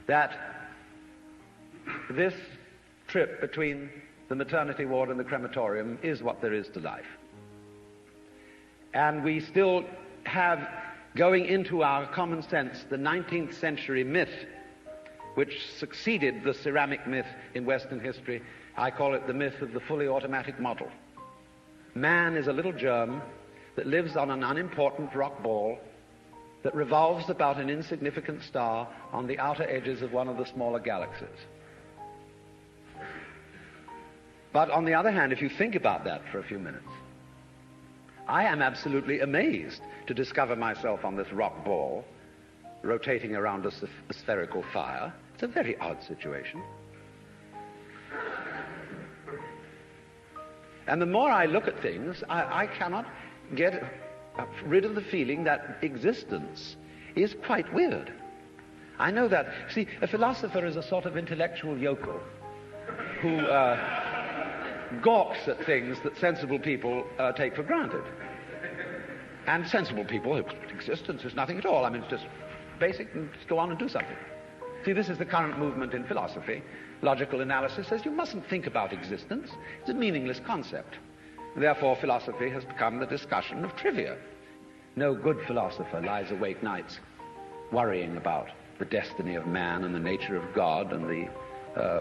that this trip between the maternity ward and the crematorium is what there is to life. And we still have, going into our common sense, the 19th century myth which succeeded the ceramic myth in Western history. I call it the myth of the fully automatic model. Man is a little germ that lives on an unimportant rock ball that revolves about an insignificant star on the outer edges of one of the smaller galaxies. But on the other hand, if you think about that for a few minutes, I am absolutely amazed to discover myself on this rock ball rotating around a spherical fire. It's a very odd situation. And the more I look at things, I cannot get rid of the feeling that existence is quite weird. I know that. See, a philosopher is a sort of intellectual yokel who gawks at things that sensible people take for granted. And sensible people, existence is nothing at all. I mean, it's just basic, and just go on and do something. See, this is the current movement in philosophy. Logical analysis says you mustn't think about existence. It's a meaningless concept. Therefore, philosophy has become the discussion of trivia. No good philosopher lies awake nights worrying about the destiny of man and the nature of God and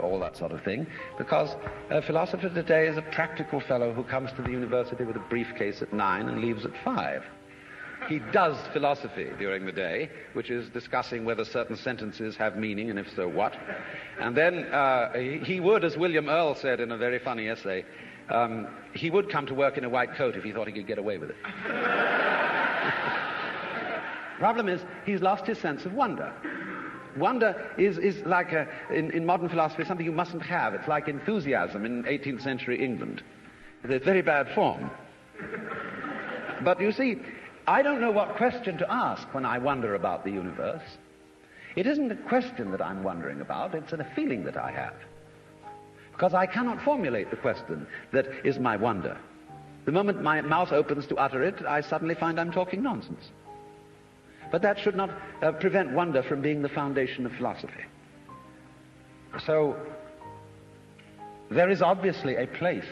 all that sort of thing, because a philosopher today is a practical fellow who comes to the university with a briefcase at 9 and leaves at 5. He does philosophy during the day, which is discussing whether certain sentences have meaning, and if so, what. And then he would, as William Earle said in a very funny essay, he would come to work in a white coat if he thought he could get away with it. Problem is, he's lost his sense of wonder. Wonder is like, in modern philosophy, something you mustn't have. It's like enthusiasm in 18th century England. It's very bad form. But you see, I don't know what question to ask when I wonder about the universe. It isn't a question that I'm wondering about, it's a feeling that I have. Because I cannot formulate the question that is my wonder. The moment my mouth opens to utter it, I suddenly find I'm talking nonsense. But that should not prevent wonder from being the foundation of philosophy. So, there is obviously a place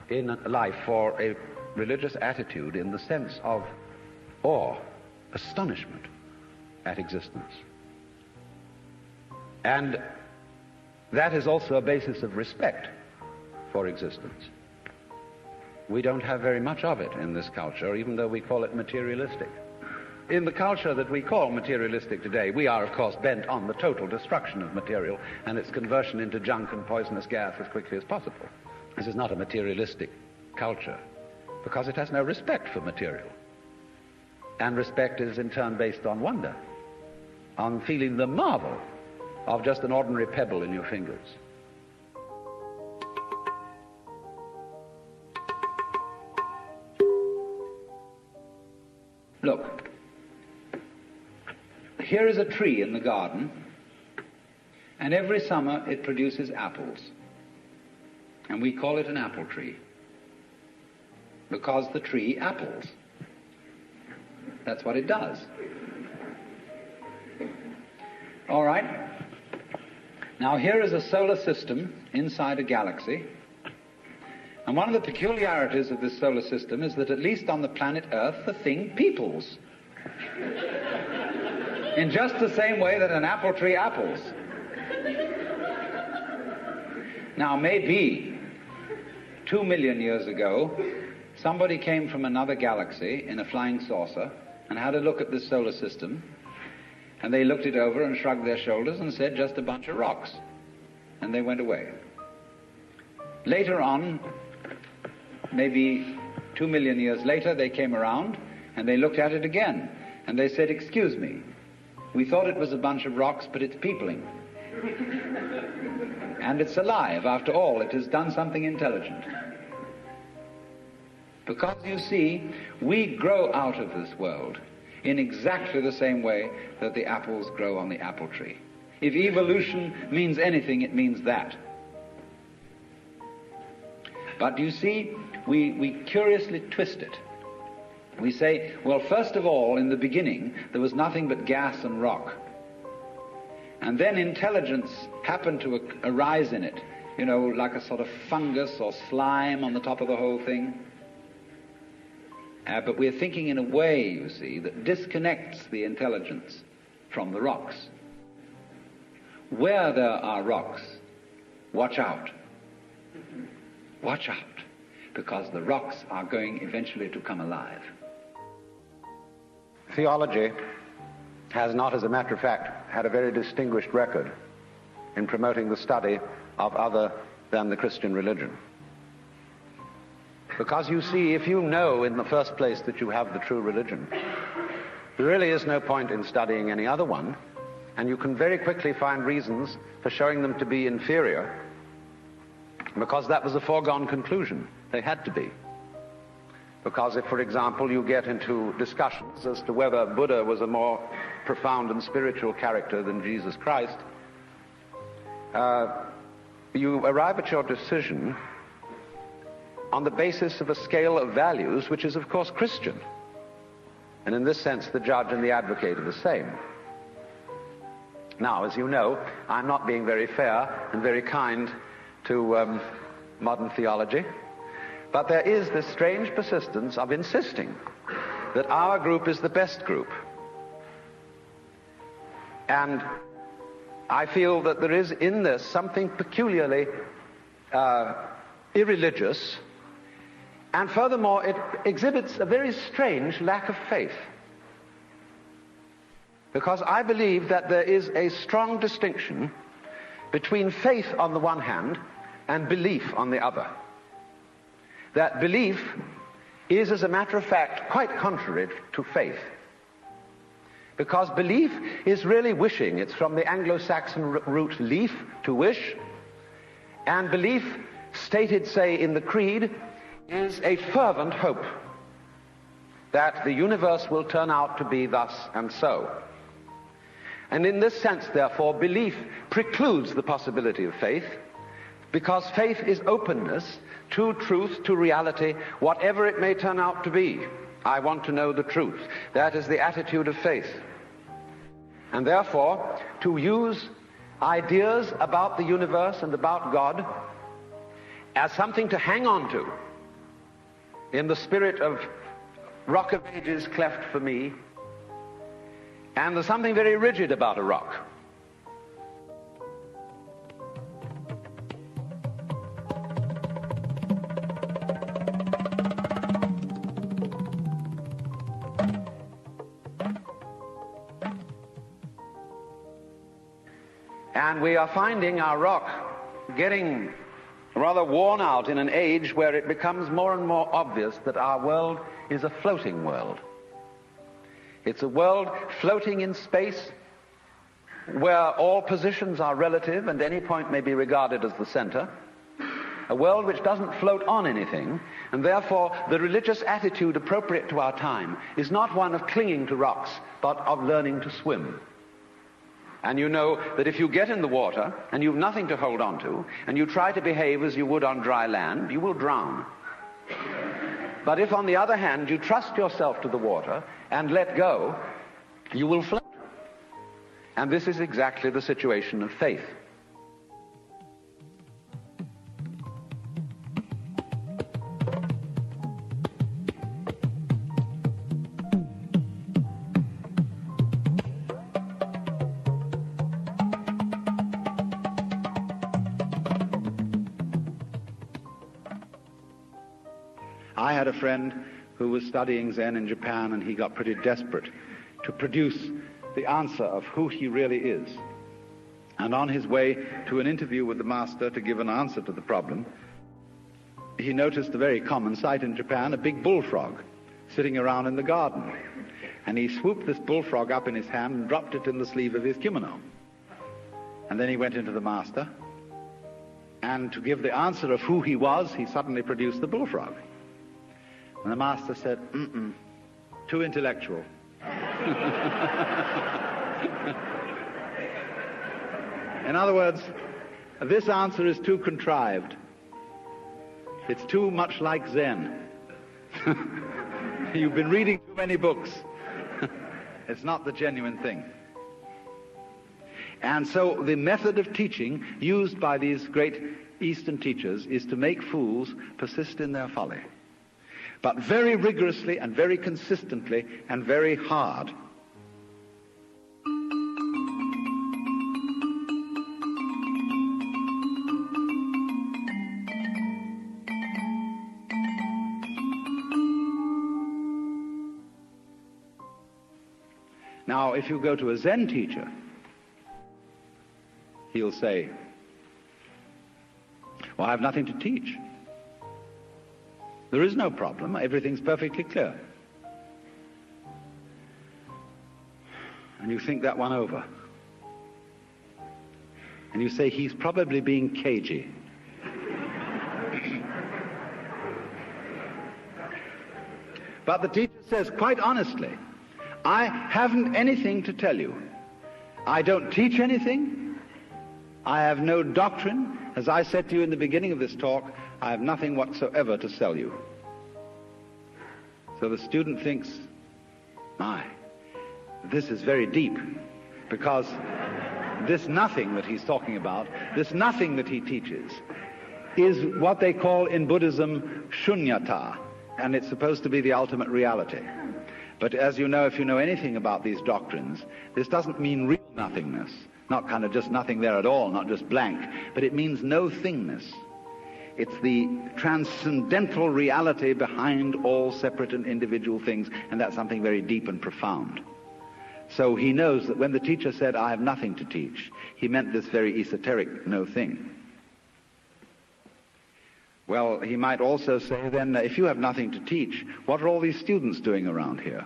in life for a religious attitude in the sense of awe, astonishment at existence. And that is also a basis of respect for existence. We don't have very much of it in this culture, even though we call it materialistic. In the culture that we call materialistic today, we are, of course, bent on the total destruction of material and its conversion into junk and poisonous gas as quickly as possible. This is not a materialistic culture, because it has no respect for material. And respect is in turn based on wonder, on feeling the marvel of just an ordinary pebble in your fingers. Look, here is a tree in the garden, and every summer it produces apples. And we call it an apple tree, because the tree apples. That's what it does. All right. Now here is a solar system inside a galaxy. And one of the peculiarities of this solar system is that at least on the planet Earth, the thing peoples. In just the same way that an apple tree apples. Now maybe 2 million years ago, somebody came from another galaxy in a flying saucer and had a look at this solar system, and they looked it over and shrugged their shoulders and said, just a bunch of rocks. And they went away. Later on, maybe 2 million years later, they came around and they looked at it again. And they said, excuse me, we thought it was a bunch of rocks, but it's peopling. And it's alive. After all, it has done something intelligent. Because, you see, we grow out of this world in exactly the same way that the apples grow on the apple tree. If evolution means anything, it means that. But you see, we curiously twist it. We say, well, first of all, in the beginning, there was nothing but gas and rock. And then intelligence happened to arise in it, you know, like a sort of fungus or slime on the top of the whole thing. But we're thinking in a way, you see, that disconnects the intelligence from the rocks. Where there are rocks, watch out. Watch out, because the rocks are going eventually to come alive. Theology has not, as a matter of fact, had a very distinguished record in promoting the study of other than the Christian religion. Because you see, if you know in the first place that you have the true religion, there really is no point in studying any other one, and you can very quickly find reasons for showing them to be inferior, because that was a foregone conclusion. They had to be. Because if, for example, you get into discussions as to whether Buddha was a more profound and spiritual character than Jesus Christ, you arrive at your decision on the basis of a scale of values which is, of course, Christian. And in this sense, the judge and the advocate are the same. Now, as you know, I'm not being very fair and very kind to modern theology, but there is this strange persistence of insisting that our group is the best group. And I feel that there is in this something peculiarly irreligious, and furthermore it exhibits a very strange lack of faith. Because I believe that there is a strong distinction between faith on the one hand and belief on the other. That belief is, as a matter of fact, quite contrary to faith. Because belief is really wishing. It's from the Anglo-Saxon root leaf, to wish. And belief, stated, say, in the Creed, is a fervent hope that the universe will turn out to be thus and so. And in this sense, therefore, belief precludes the possibility of faith, because faith is openness to truth, to reality, whatever it may turn out to be. I want to know the truth. That is the attitude of faith. And therefore, to use ideas about the universe and about God as something to hang on to, in the spirit of Rock of Ages cleft for me, and there's something very rigid about a rock. And we are finding our rock getting rather worn out in an age where it becomes more and more obvious that our world is a floating world. It's a world floating in space where all positions are relative and any point may be regarded as the center. A world which doesn't float on anything, and therefore the religious attitude appropriate to our time is not one of clinging to rocks, but of learning to swim. And you know that if you get in the water and you've nothing to hold on to, and you try to behave as you would on dry land, you will drown. But if, on the other hand, you trust yourself to the water and let go, you will float. And this is exactly the situation of faith. I had a friend who was studying Zen in Japan, and he got pretty desperate to produce the answer of who he really is. And on his way to an interview with the master to give an answer to the problem, he noticed a very common sight in Japan, a big bullfrog sitting around in the garden. And he swooped this bullfrog up in his hand and dropped it in the sleeve of his kimono. And then he went into the master, and to give the answer of who he was, he suddenly produced the bullfrog. And the master said, too intellectual. In other words, this answer is too contrived. It's too much like Zen. You've been reading too many books. It's not the genuine thing. And so the method of teaching used by these great Eastern teachers is to make fools persist in their folly, but very rigorously and very consistently and very hard. Now, if you go to a Zen teacher, he'll say, well, I have nothing to teach. There is no problem. Everything's perfectly clear. And you think that one over. And you say, he's probably being cagey. But the teacher says, quite honestly, I haven't anything to tell you. I don't teach anything. I have no doctrine. As I said to you in the beginning of this talk, I have nothing whatsoever to sell you. So the student thinks, my, this is very deep, because this nothing that he's talking about, this nothing that he teaches, is what they call in Buddhism shunyata, and it's supposed to be the ultimate reality. But as you know, if you know anything about these doctrines, this doesn't mean real nothingness, not kind of just nothing there at all, not just blank, but it means no thingness. It's the transcendental reality behind all separate and individual things, and that's something very deep and profound. So he knows that when the teacher said, I have nothing to teach, he meant this very esoteric no thing. Well, he might also say then, if you have nothing to teach, what are all these students doing around here?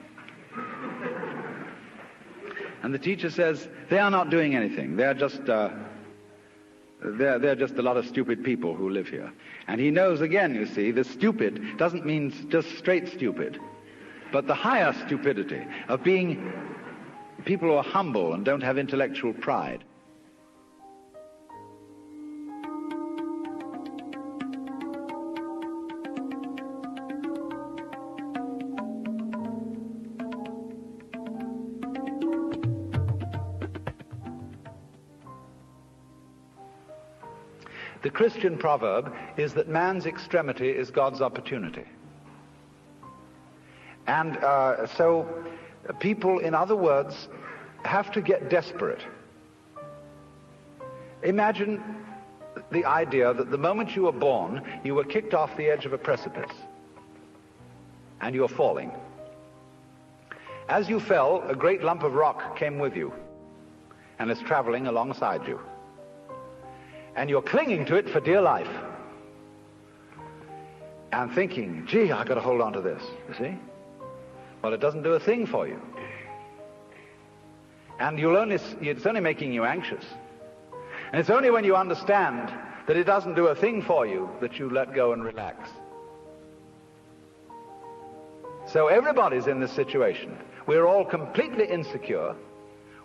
And the teacher says, they are not doing anything. They're just they're just a lot of stupid people who live here. And he knows, again, you see, the stupid doesn't mean just straight stupid, but the higher stupidity of being people who are humble and don't have intellectual pride. The Christian proverb is that man's extremity is God's opportunity. And so people, in other words, have to get desperate. Imagine the idea that the moment you were born, you were kicked off the edge of a precipice, and you're falling. As you fell, a great lump of rock came with you, and is traveling alongside you. And you're clinging to it for dear life. And thinking, gee, I've got to hold on to this, you see? Well, it doesn't do a thing for you. And it's only making you anxious. And it's only when you understand that it doesn't do a thing for you that you let go and relax. So everybody's in this situation. We're all completely insecure.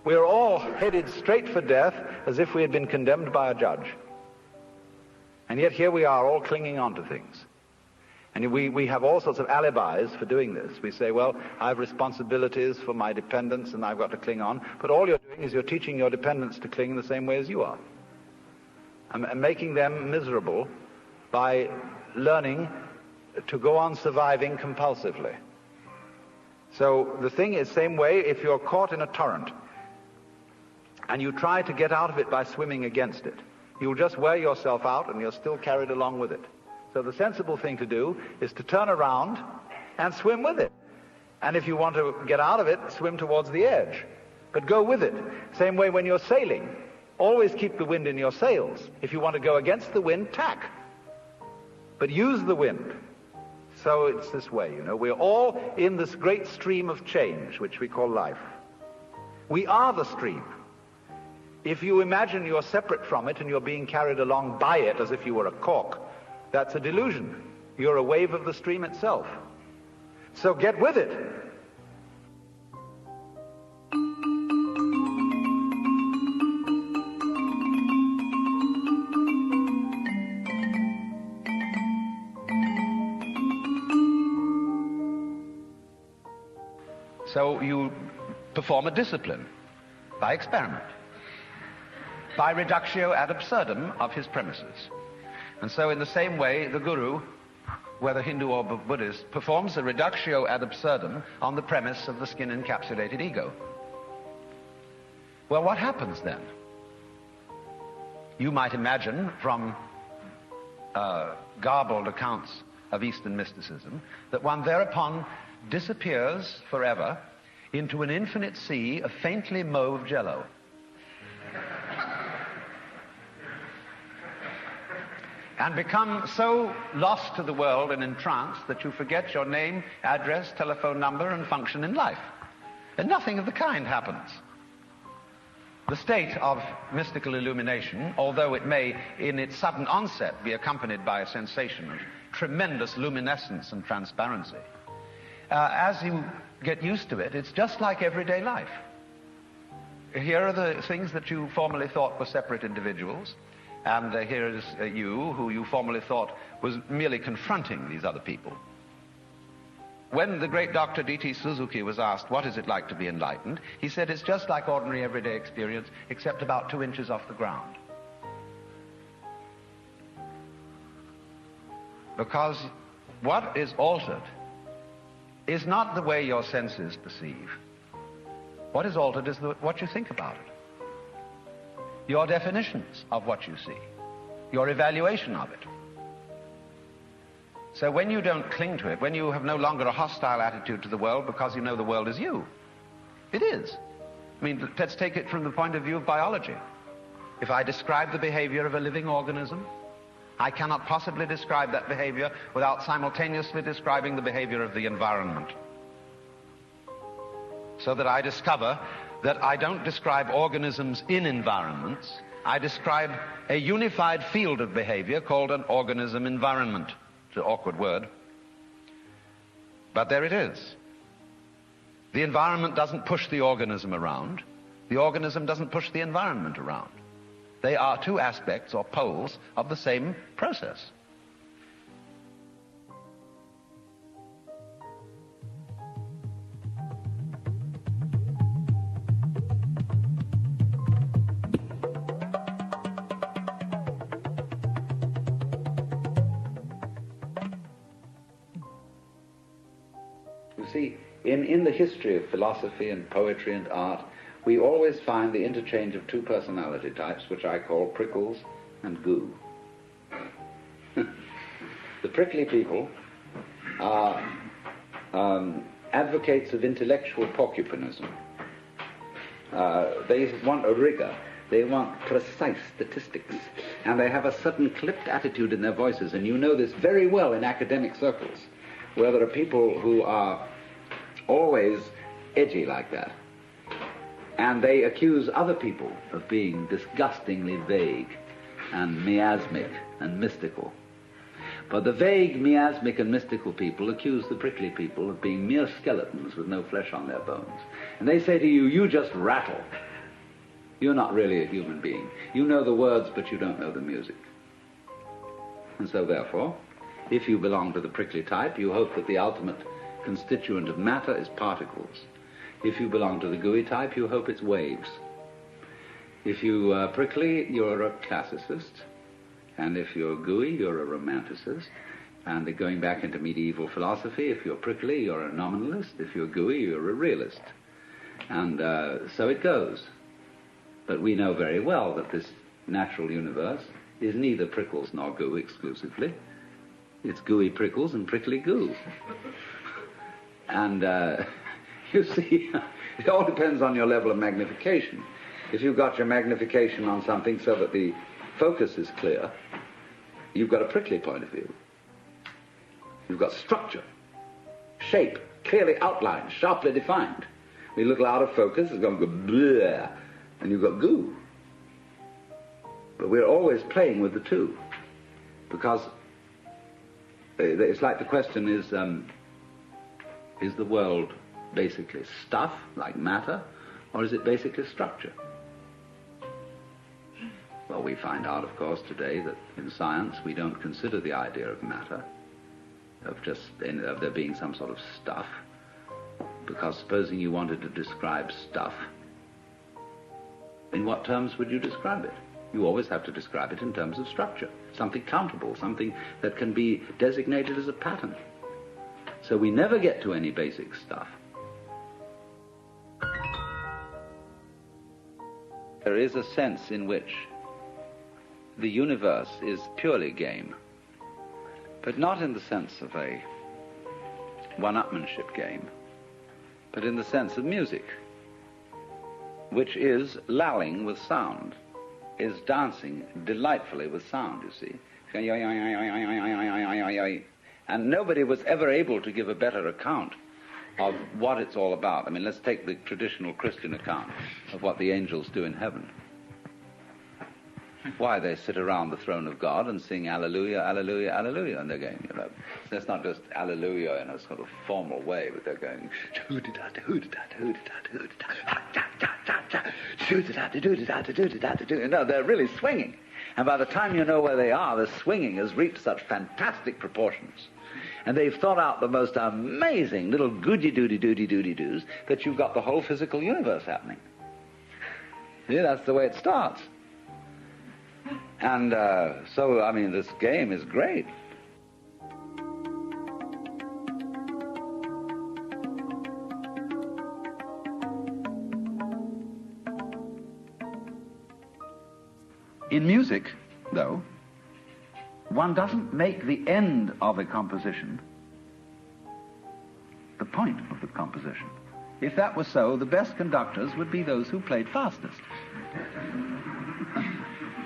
We're all headed straight for death as if we had been condemned by a judge. And yet here we are all clinging on to things. And we have all sorts of alibis for doing this. We say, well, I have responsibilities for my dependents and I've got to cling on. But all you're doing is you're teaching your dependents to cling the same way as you are. And making them miserable by learning to go on surviving compulsively. So the thing is, same way, if you're caught in a torrent, and you try to get out of it by swimming against it, you'll just wear yourself out and you're still carried along with it. So the sensible thing to do is to turn around and swim with it. And if you want to get out of it, swim towards the edge. But go with it. Same way when you're sailing. Always keep the wind in your sails. If you want to go against the wind, tack. But use the wind. So it's this way, you know. We're all in this great stream of change, which we call life. We are the stream. If you imagine you're separate from it and you're being carried along by it as if you were a cork, that's a delusion. You're a wave of the stream itself. So get with it. So you perform a discipline by experiment. by reductio ad absurdum of his premises. And so in the same way, the guru, whether Hindu or Buddhist, performs a reductio ad absurdum on the premise of the skin-encapsulated ego. Well, what happens then? You might imagine from garbled accounts of Eastern mysticism that one thereupon disappears forever into an infinite sea of faintly mauve jello. And become so lost to the world and entranced that you forget your name, address, telephone number, and function in life. And nothing of the kind happens. The state of mystical illumination, although it may, in its sudden onset, be accompanied by a sensation of tremendous luminescence and transparency, as you get used to it, it's just like everyday life. Here are the things that you formerly thought were separate individuals, and here is you, who you formerly thought was merely confronting these other people. When the great Dr. D.T. Suzuki was asked, what is it like to be enlightened? He said, it's just like ordinary everyday experience, except about 2 inches off the ground. Because what is altered is not the way your senses perceive. What is altered is what you think about it. Your definitions of what you see, your evaluation of it. So when you don't cling to it, when you have no longer a hostile attitude to the world because you know the world is you, it is. I mean, let's take it from the point of view of biology. If I describe the behavior of a living organism, I cannot possibly describe that behavior without simultaneously describing the behavior of the environment. So that I discover that I don't describe organisms in environments, I describe a unified field of behavior called an organism environment. It's an awkward word, but there it is. The environment doesn't push the organism around. The organism doesn't push the environment around. They are two aspects or poles of the same process. See, in the history of philosophy and poetry and art, we always find the interchange of two personality types, which I call prickles and goo. The prickly people are advocates of intellectual porcupinism. They want a rigor. They want precise statistics. And they have a certain clipped attitude in their voices. And you know this very well in academic circles, where there are people who are always edgy like that. And they accuse other people of being disgustingly vague and miasmic and mystical. But the vague, miasmic and mystical people accuse the prickly people of being mere skeletons with no flesh on their bones. And they say to you, you just rattle. You're not really a human being. You know the words, but you don't know the music. And so therefore, if you belong to the prickly type, you hope that the ultimate constituent of matter is particles. If you belong to the gooey type, you hope it's waves. If you are prickly, you're a classicist. And if you're gooey, you're a romanticist. And going back into medieval philosophy, if you're prickly, you're a nominalist. If you're gooey, you're a realist. And so it goes. But we know very well that this natural universe is neither prickles nor goo exclusively. It's gooey prickles and prickly goo. And you see, it all depends on your level of magnification. If you've got your magnification on something so that the focus is clear, you've got a prickly point of view. You've got structure, shape, clearly outlined, sharply defined. When you look out of focus, it's going to go bleh, and you've got goo. But we're always playing with the two, because it's like the question is the world basically stuff, like matter, or is it basically structure? Well, we find out, of course, today that in science we don't consider the idea of matter, of there being some sort of stuff, because supposing you wanted to describe stuff, in what terms would you describe it? You always have to describe it in terms of structure, something countable, something that can be designated as a pattern. So we never get to any basic stuff. There is a sense in which the universe is purely game, but not in the sense of a one-upmanship game, but in the sense of music, which is lalling with sound, is dancing delightfully with sound, you see. And nobody was ever able to give a better account of what it's all about. I mean, let's take the traditional Christian account of what the angels do in heaven. Why, they sit around the throne of God and sing Alleluia, Alleluia, Alleluia, and they're going, you know, that's not just Alleluia in a sort of formal way, but they're going, no, they're really swinging. And by the time you know where they are, the swinging has reached such fantastic proportions. And they've thought out the most amazing little goody-doody-doody-doody-doos that you've got the whole physical universe happening. Yeah, that's the way it starts. And so, I mean, this game is great. In music, though, one doesn't make the end of a composition the point of the composition. If that was so, the best conductors would be those who played fastest.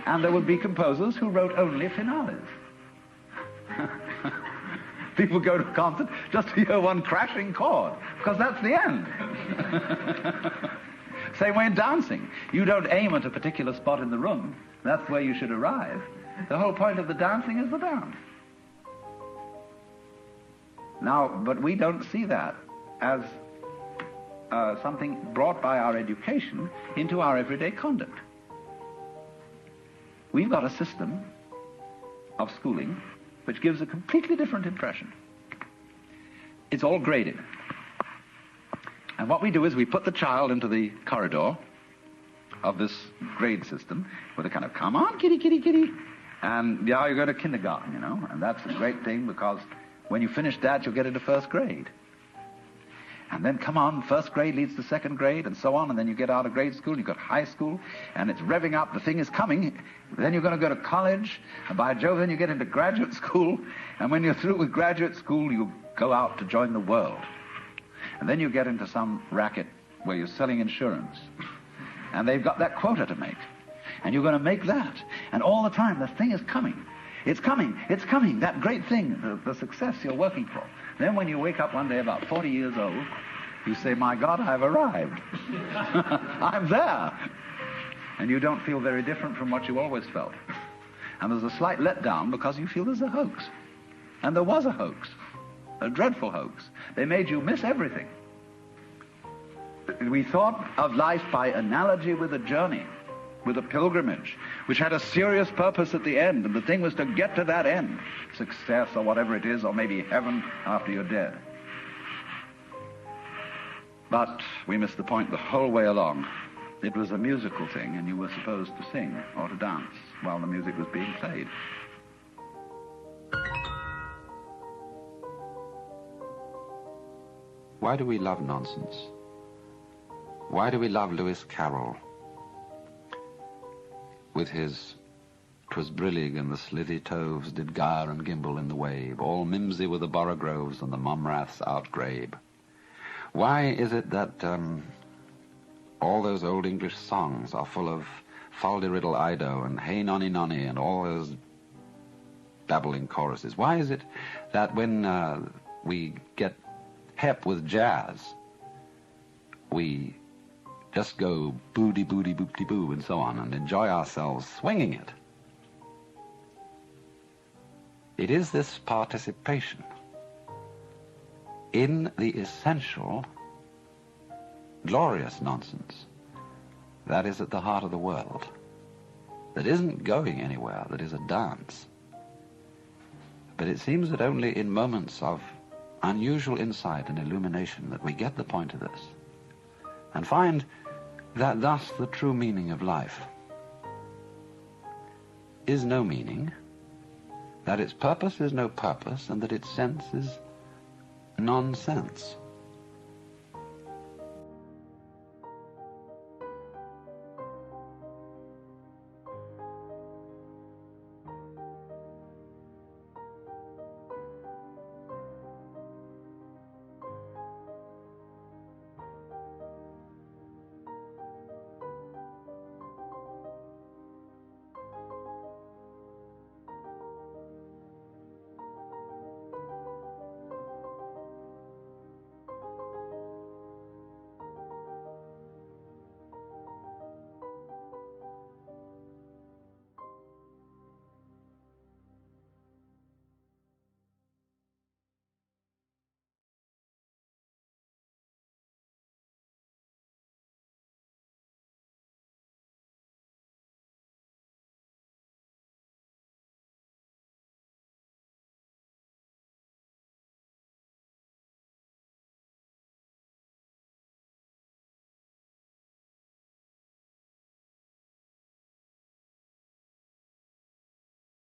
And there would be composers who wrote only finales. People go to a concert just to hear one crashing chord, because that's the end. Same way in dancing. You don't aim at a particular spot in the room. That's where you should arrive. The whole point of the dancing is the dance. Now, but we don't see that as something brought by our education into our everyday conduct. We've got a system of schooling which gives a completely different impression. It's all graded. And what we do is we put the child into the corridor of this grade system with a kind of, come on, kitty, kitty, kitty. And yeah, you go to kindergarten, you know, and that's a great thing because when you finish that, you'll get into first grade. And then, come on, first grade leads to second grade, and so on, and then you get out of grade school, you've got high school, and it's revving up, the thing is coming. Then you're going to go to college, and by Jove, then you get into graduate school, and when you're through with graduate school, you go out to join the world. And then you get into some racket where you're selling insurance, and they've got that quota to make, and you're going to make that, and all the time, the thing is coming. It's coming, that great thing, the success you're working for. Then when you wake up one day about 40 years old, you say, my God, I've arrived. I'm there. And you don't feel very different from what you always felt. And there's a slight letdown because you feel there's a hoax. And there was a hoax, a dreadful hoax. They made you miss everything. We thought of life by analogy with a journey, with a pilgrimage, which had a serious purpose at the end, and the thing was to get to that end, success or whatever it is, or maybe heaven after you're dead. But we missed the point the whole way along. It was a musical thing, and you were supposed to sing or to dance while the music was being played. Why do we love nonsense? Why do we love Lewis Carroll with his "'Twas brillig and the slithy toves did gyre and gimble in the wave, all mimsy were the borogroves and the mumraths outgrabe"? Why is it that all those old English songs are full of Fal-de-riddle Ido and Hey Nonny Nonny and all those babbling choruses? Why is it that when we get hep with jazz, we just go booty booty boopty boo and so on and enjoy ourselves swinging it? It is this participation in the essential glorious nonsense that is at the heart of the world, that isn't going anywhere, that is a dance. But it seems that only in moments of unusual insight and illumination that we get the point of this and find that thus the true meaning of life is no meaning, that its purpose is no purpose, and that its sense is nonsense.